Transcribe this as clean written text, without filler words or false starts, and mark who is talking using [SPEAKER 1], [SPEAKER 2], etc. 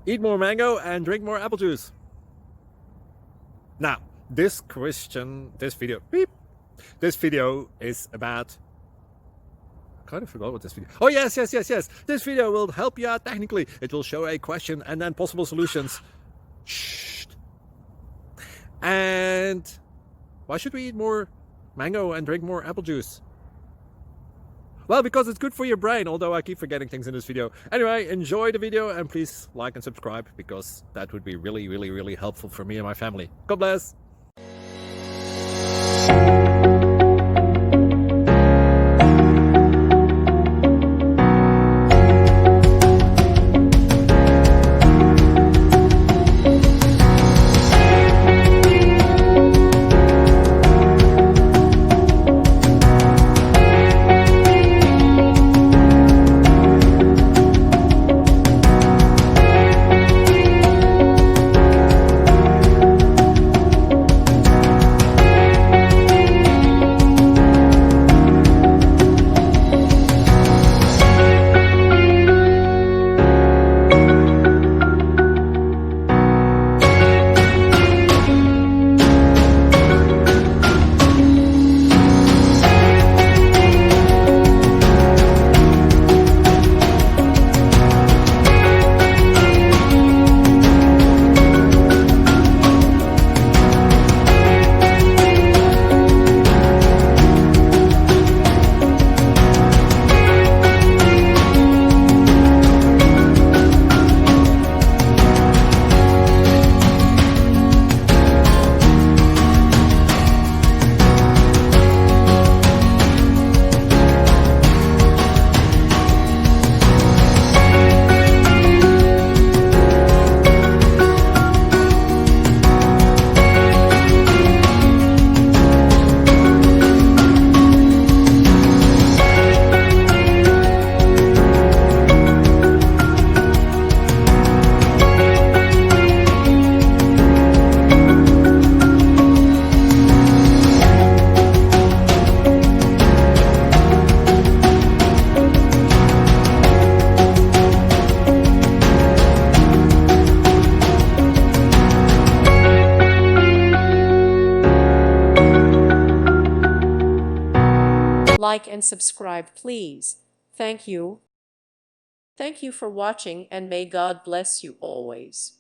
[SPEAKER 1] Eat more mango and drink more apple juice. Now, this video is about... I kind of forgot what this video... Oh, yes. This video will help you out technically. It will show a question and then possible solutions. Shh. And why should we eat more mango and drink more apple juice? Well, because it's good for your brain, although I keep forgetting things in this video. Anyway, enjoy the video and please like and subscribe, because that would be really helpful for me and my family. God bless!
[SPEAKER 2] Like and subscribe, please. Thank you. Thank you for watching, and may God bless you always.